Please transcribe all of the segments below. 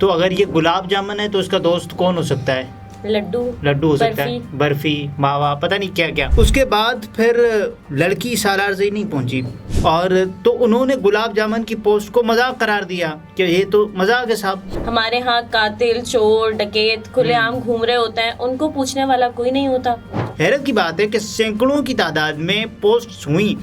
تو اگر یہ گلاب جامن ہے تو اس کا دوست کون ہو سکتا ہے؟ لڈو ہو سکتا ہے، برفی، ماوا، پتہ نہیں کیا کیا۔ اس کے بعد پھر لڑکی سالار زئی نہیں پہنچی، اور تو انہوں نے گلاب جامن کی پوسٹ کو مذاق قرار دیا کہ یہ تو مذاق ہے صاحب، ہمارے ہاں قاتل، چور، ڈکیت کھلے عام گھوم رہے ہوتے ہیں، ان کو پوچھنے والا کوئی نہیں ہوتا۔ حیرت کی بات ہے کہ سینکڑوں کی تعداد میں پوسٹ ہوئیں۔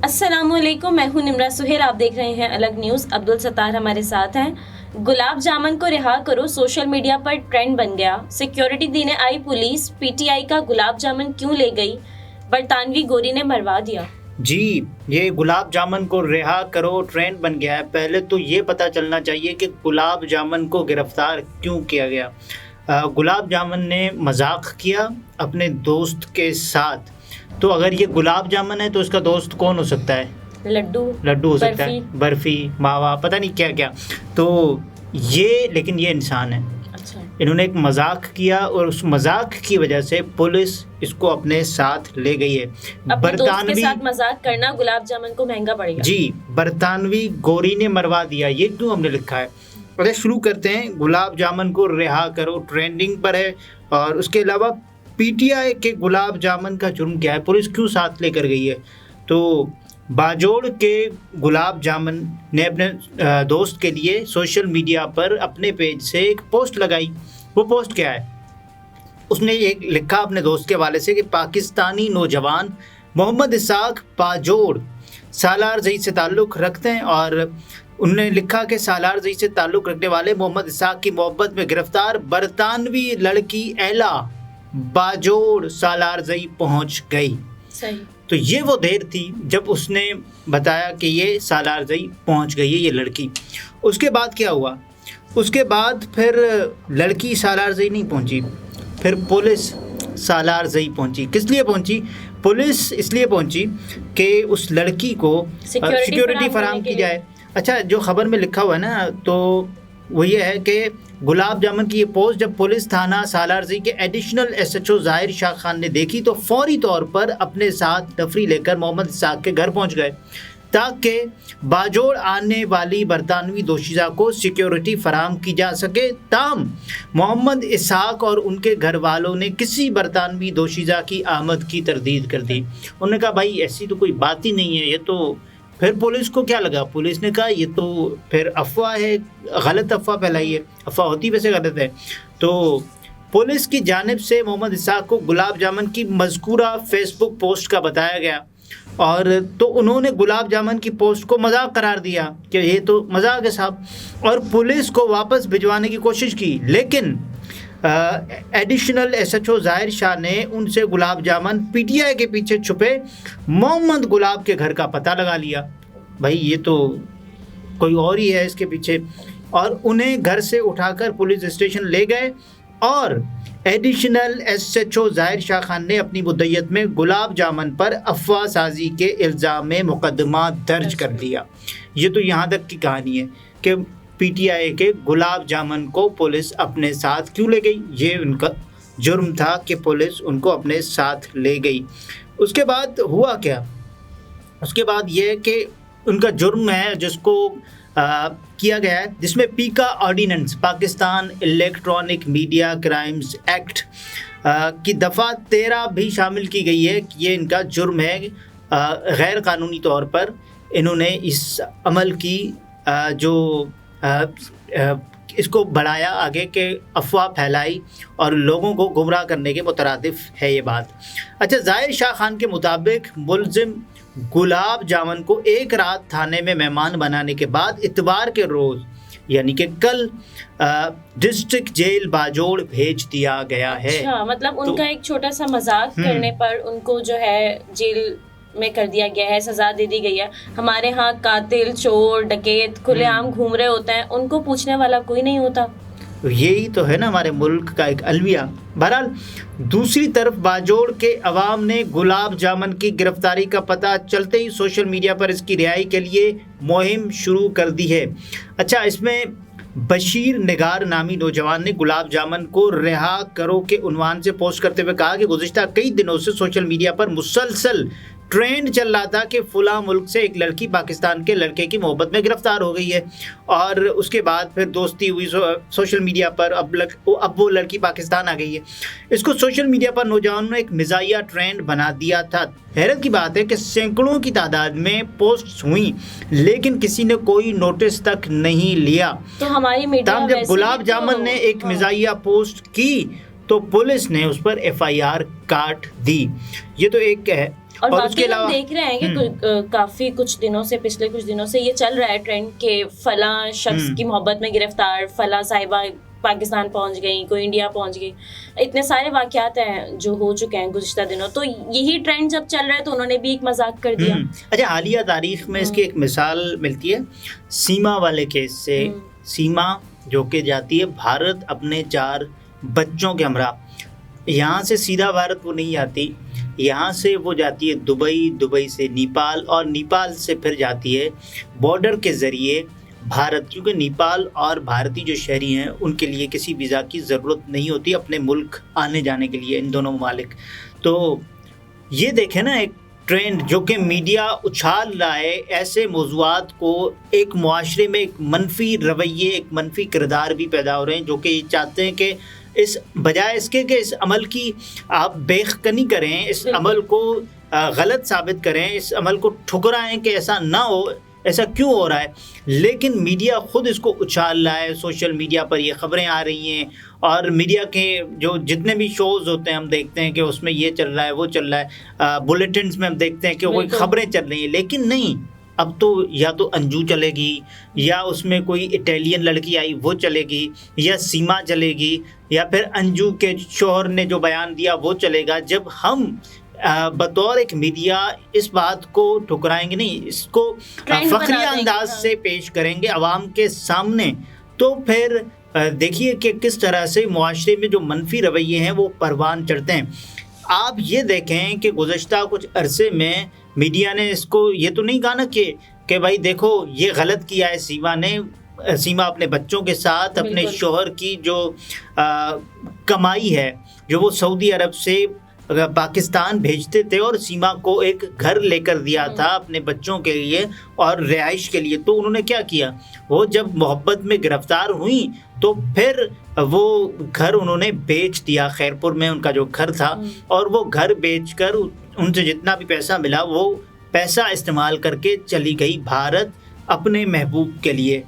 السلام علیکم، میں ہوں نمرہ سہیل، آپ دیکھ رہے ہیں الگ نیوز۔ عبدالستار ہمارے ساتھ ہیں۔ گلاب جامن کو رہا کرو سوشل میڈیا پر ٹرینڈ بن گیا۔ سیکیورٹی دینے آئی پولیس پی ٹی آئی کا گلاب جامن کیوں لے گئی؟ برطانوی گوری نے مروا دیا۔ جی، یہ گلاب جامن کو رہا کرو ٹرینڈ بن گیا ہے۔ پہلے تو یہ پتہ چلنا چاہیے کہ گلاب جامن کو گرفتار کیوں کیا گیا۔ گلاب جامن نے مذاق کیا اپنے دوست کے ساتھ، تو اگر یہ گلاب جامن ہے تو اس کا دوست کون ہو سکتا ہے؟ لڈو ہو سکتا ہے، برفی، ماوا، پتہ نہیں کیا کیا۔ تو لیکن یہ انسان ہے۔ اچھا، انہوں نے ایک مذاق کیا اور اس مذاق کی وجہ سے پولیس اس کو اپنے ساتھ لے گئی ہے۔ اپنے دوست کے ساتھ مذاق کرنا گلاب جامن کو مہنگا پڑے گا۔ جی، برطانوی گوری نے مروا دیا، یہ کیوں ہم نے لکھا ہے؟ پہلے شروع کرتے ہیں۔ گلاب جامن کو رہا کرو ٹرینڈنگ پر ہے، اور اس کے علاوہ پی ٹی آئی کے گلاب جامن کا جرم کیا ہے، پولیس کیوں ساتھ لے کر گئی ہے؟ تو باجوڑ کے گلاب جامن نے اپنے دوست کے لیے سوشل میڈیا پر اپنے پیج سے ایک پوسٹ لگائی۔ وہ پوسٹ کیا ہے؟ اس نے یہ لکھا اپنے دوست کے حوالے سے کہ پاکستانی نوجوان محمد اسحاق باجوڑ سالار زئی سے تعلق رکھتے ہیں، اور انہوں نے لکھا کہ سالار زئی سے تعلق رکھنے والے محمد اسحاق کی محبت میں گرفتار برطانوی لڑکی ایلا باجوڑ سالار زئی پہنچ گئی۔ صحیح۔ تو یہ وہ دیر تھی جب اس نے بتایا کہ یہ سالار زئی پہنچ گئی ہے یہ لڑکی۔ اس کے بعد کیا ہوا؟ اس کے بعد پھر لڑکی سالار زئی نہیں پہنچی، پھر پولیس سالار زئی پہنچی۔ کس لیے پہنچی؟ پولیس اس لیے پہنچی کہ اس لڑکی کو سیکیورٹی فراہم کی جائے۔ اچھا، جو خبر میں لکھا ہوا ہے نا، تو وہ یہ ہے کہ گلاب جامن کی یہ پوسٹ جب پولیس تھانہ سالار زئی کے ایڈیشنل ایس ایچ او ظاہر شاہ خان نے دیکھی تو فوری طور پر اپنے ساتھ نفری لے کر محمد اسحاق کے گھر پہنچ گئے تاکہ باجوڑ آنے والی برطانوی دوشیزہ کو سیکیورٹی فراہم کی جا سکے۔ تاہم محمد اسحاق اور ان کے گھر والوں نے کسی برطانوی دوشیزہ کی آمد کی تردید کر دی۔ انہوں نے کہا بھائی ایسی تو کوئی بات ہی نہیں ہے، یہ تو پھر پولیس کو کیا لگا؟ پولیس نے کہا یہ تو پھر افواہ ہے، غلط افواہ پھیلائی ہے، افواہ ہوتی ویسے غلط ہے۔ تو پولیس کی جانب سے محمد اسحاق کو گلاب جامن کی مذکورہ فیس بک پوسٹ کا بتایا گیا، اور تو انہوں نے گلاب جامن کی پوسٹ کو مذاق قرار دیا کہ یہ تو مذاق ہے صاحب، اور پولیس کو واپس بھجوانے کی کوشش کی، لیکن ایڈیشنل ایس ایچ او ظاہر شاہ نے ان سے gulab jamun P T I کے پیچھے چھپے محمد گلاب کے گھر کا پتہ لگا لیا۔ بھائی یہ تو کوئی اور ہی ہے اس کے پیچھے، اور انہیں گھر سے اٹھا کر پولیس اسٹیشن لے گئے، اور ایڈیشنل ایس ایچ او ظاہر شاہ خان نے اپنی مدعیت میں گلاب جامن پر افواہ سازی کے الزام میں مقدمہ درج کر دیا۔ یہ تو یہاں تک کی کہانی ہے کہ پی ٹی آئی کے گلاب جامن کو پولیس اپنے ساتھ کیوں لے گئی۔ یہ ان کا جرم تھا کہ پولیس ان کو اپنے ساتھ لے گئی۔ اس کے بعد ہوا کیا؟ اس کے بعد یہ کہ ان کا جرم ہے جس کو کیا گیا ہے، جس میں پیکا ordinance Pakistan electronic media crimes act کی دفعہ 13 بھی شامل کی گئی ہے۔ یہ ان کا جرم ہے، غیر قانونی طور پر انہوں نے اس عمل کی جو اس کو بڑھایا آگے کہ افواہ پھیلائی اور لوگوں کو گمراہ کرنے کے مترادف ہے یہ بات۔ اچھا، ظاہر شاہ خان کے مطابق ملزم گلاب جامن کو ایک رات تھانے میں مہمان بنانے کے بعد اتوار کے روز یعنی کہ کل ڈسٹرکٹ جیل باجوڑ بھیج دیا گیا ہے۔ اچھا، مطلب ان کا ایک چھوٹا سا مذاق کرنے پر ان کو جو ہے جیل میں کر دیا گیا ہے، سزا دے دی گئی ہے۔ ہمارے ہاں قاتل، چور، ڈکیت کھلے عام گھوم رہے ہوتے ہیں، ان کو پوچھنے والا کوئی نہیں ہوتا۔ یہی تو ہے نا ہمارے ملک کا ایک الویہ۔ بہرحال دوسری طرف باجوڑ کے عوام نے گلاب جامن کی گرفتاری کا پتہ چلتے ہی سوشل میڈیا پر اس کی رہائی کے لیے مہم شروع کر دی ہے۔ اچھا، اس میں بشیر نگار نامی نوجوان نے گلاب جامن کو رہا کرو کے عنوان سے پوسٹ کرتے ہوئے کہا کہ گزشتہ کئی دنوں سے سوشل میڈیا پر مسلسل ٹرینڈ چل رہا تھا کہ فلاں ملک سے ایک لڑکی پاکستان کے لڑکے کی محبت میں گرفتار ہو گئی ہے، اور اس کے بعد پھر دوستی ہوئی سوشل میڈیا پر، اب وہ لڑکی پاکستان آ گئی ہے۔ اس کو سوشل میڈیا پر نوجوانوں نے ایک مزاحیہ ٹرینڈ بنا دیا تھا۔ حیرت کی بات ہے کہ سینکڑوں کی تعداد میں پوسٹس ہوئیں لیکن کسی نے کوئی نوٹس تک نہیں لیا۔ تو ہماری میڈیا تاہم جب گلاب جامن نے ایک مزاحیہ پوسٹ کی تو پولیس نے اس پر FIR کاٹ دی۔ یہ تو ایک ہے، اور اس کے واقعی علاوہ ہم دیکھ رہے ہیں کہ کافی پچھلے کچھ دنوں سے یہ چل رہا ہے ٹرینڈ کہ فلاں شخص کی محبت میں گرفتار، فلاں صاحبہ پاکستان پہنچ گئی، کوئی انڈیا پہنچ گئی۔ اتنے سارے واقعات ہیں جو ہو چکے ہیں گزشتہ دنوں، تو یہی ٹرینڈ جب چل رہا ہے تو انہوں نے بھی ایک مذاق کر دیا۔ اچھا، حالیہ تاریخ میں اس کی ایک مثال ملتی ہے سیما والے کیس سے۔ سیما جو کہ جاتی ہے بھارت اپنے 4 بچوں کے ہمراہ، یہاں سے سیدھا بھارت وہ نہیں جاتی، یہاں سے وہ جاتی ہے دبئی، دبئی سے نیپال، اور نیپال سے پھر جاتی ہے بارڈر کے ذریعے بھارت، کیونکہ نیپال اور بھارتی جو شہری ہیں ان کے لیے کسی ویزا کی ضرورت نہیں ہوتی اپنے ملک آنے جانے کے لیے، ان دونوں ممالک۔ تو یہ دیکھیں نا ایک ٹرینڈ جو کہ میڈیا اچھال رہا ہے ایسے موضوعات کو، ایک معاشرے میں ایک منفی رویے، ایک منفی کردار بھی پیدا ہو رہے ہیں جو کہ یہ چاہتے ہیں کہ اس بجائے اس کے کہ اس عمل کی آپ بیخکنی کریں، اس عمل کو غلط ثابت کریں، اس عمل کو ٹھکرائیں کہ ایسا نہ ہو، ایسا کیوں ہو رہا ہے، لیکن میڈیا خود اس کو اچھال رہا ہے۔ سوشل میڈیا پر یہ خبریں آ رہی ہیں، اور میڈیا کے جو جتنے بھی شوز ہوتے ہیں ہم دیکھتے ہیں کہ اس میں یہ چل رہا ہے، وہ چل رہا ہے، بلیٹنز میں ہم دیکھتے ہیں کہ وہ خبریں چل رہی ہیں، لیکن نہیں، اب تو یا تو انجو چلے گی، یا اس میں کوئی اٹیلین لڑکی آئی وہ چلے گی، یا سیما چلے گی، یا پھر انجو کے شوہر نے جو بیان دیا وہ چلے گا۔ جب ہم بطور ایک میڈیا اس بات کو ٹھکرائیں گے نہیں، اس کو فخری انداز سے پیش کریں گے عوام کے سامنے، تو پھر دیکھیے کہ کس طرح سے معاشرے میں جو منفی رویے ہیں وہ پروان چڑھتے ہیں۔ آپ یہ دیکھیں کہ گزشتہ کچھ عرصے میں میڈیا نے اس کو یہ تو نہیں کہا نا کہ بھائی دیکھو یہ غلط کیا ہے سیما نے، سیما اپنے بچوں کے ساتھ اپنے شوہر کی جو کمائی ہے جو وہ سعودی عرب سے پاکستان بھیجتے تھے، اور سیما کو ایک گھر لے کر دیا تھا اپنے بچوں کے لیے اور رہائش کے لیے، تو انہوں نے کیا کیا، وہ جب محبت میں گرفتار ہوئیں تو پھر وہ گھر انہوں نے بیچ دیا، خیرپور میں ان کا جو گھر تھا، اور وہ گھر بیچ کر ان سے جتنا بھی پیسہ ملا وہ پیسہ استعمال کر کے چلی گئی بھارت اپنے محبوب کے لیے،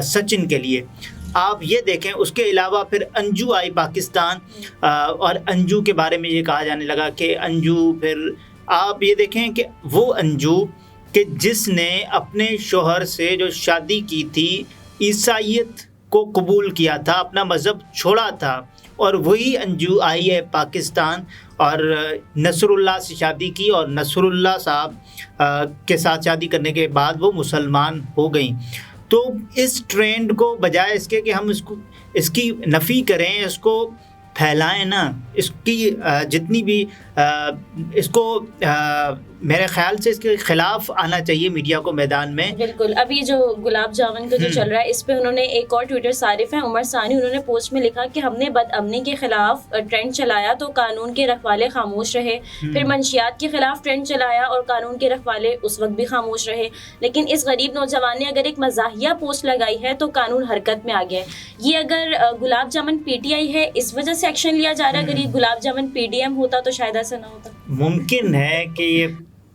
سچن کے لیے۔ آپ یہ دیکھیں، اس کے علاوہ پھر انجو آئی پاکستان، اور انجو کے بارے میں یہ کہا جانے لگا کہ انجو، پھر آپ یہ دیکھیں کہ وہ انجو کہ جس نے اپنے شوہر سے جو شادی کی تھی عیسائیت کو قبول کیا تھا، اپنا مذہب چھوڑا تھا، اور وہی انجو آئی ہے پاکستان اور نصر اللہ سے شادی کی، اور نصر اللہ صاحب کے ساتھ شادی کرنے کے بعد وہ مسلمان ہو گئیں۔ تو اس ٹرینڈ کو بجائے اس کے کہ ہم اس کی نفی کریں، اس کو پھیلائیں نا، اس کی جتنی بھی اس کو میرے خیال سے اس کے خلاف آنا چاہیے میڈیا کو میدان میں۔ بالکل، اب یہ جو گلاب جامن کا جو چل رہا ہے اس پہ انہوں نے ایک اور ٹویٹر صارف ہیں عمر ثانی، انہوں نے پوسٹ میں لکھا کہ ہم نے بد امنی کے خلاف ٹرینڈ چلایا تو قانون کے رکھوالے خاموش رہے، پھر منشیات کے خلاف ٹرینڈ چلایا اور قانون کے رکھوالے اس وقت بھی خاموش رہے، لیکن اس غریب نوجوان نے اگر ایک مزاحیہ پوسٹ لگائی ہے تو قانون حرکت میں آ گیا ہے۔ یہ اگر گلاب جامن PTI ہے اس وجہ سے ایکشن لیا جا رہا ہے، اگر یہ گلاب جامن PDM ہوتا تو شاید ایسا نہ ہوتا۔ ممکن ہے کہ یہ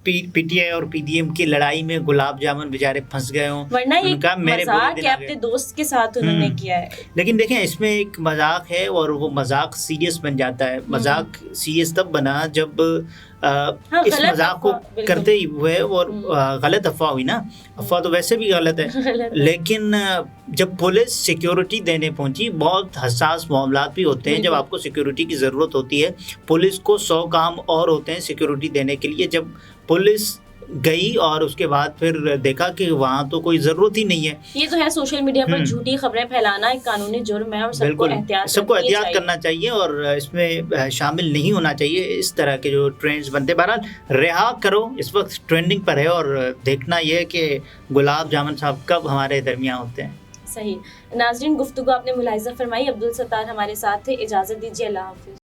PTI اور PDM کی لڑائی میں گلاب جامن بیچارے پھنس گئے ہوں، ورنہ یہ مذاق ہے اپنے دوست کے ساتھ انہوں نے کیا ہے۔ لیکن دیکھیں اس میں ایک مذاق ہے اور وہ مذاق سیریس بن جاتا ہے۔ مذاق سیریس تب بنا جب اس مذاق کو کرتے ہی ہوئے اور غلط افواہ ہوئی نا، افواہ تو ویسے بھی غلط ہے، لیکن جب پولیس سیکیورٹی دینے پہنچی، بہت حساس معاملات بھی ہوتے ہیں جب آپ کو سیکیورٹی کی ضرورت ہوتی ہے، پولیس کو 100 کام اور ہوتے ہیں سیکیورٹی دینے کے لیے۔ جب پولیس گئی اور اس کے بعد پھر دیکھا کہ وہاں تو کوئی ضرورت ہی نہیں ہے۔ یہ تو ہے سوشل میڈیا پر جھوٹی خبریں پھیلانا ایک قانونی جرم ہے اور سب کو احتیاط کرنا چاہیے اور اس میں شامل نہیں ہونا چاہیے اس طرح کے جو ٹرینڈز بنتے۔ بہرحال رہا کرو، اس وقت ٹرینڈنگ پر ہے، اور دیکھنا یہ ہے کہ گلاب جامن صاحب کب ہمارے درمیان ہوتے ہیں۔ صحیح ناظرین، گفتگو آپ نے ملاحظہ فرمائی، عبدالستار ہمارے ساتھ تھے، اجازت دیجیے، اللہ حافظ۔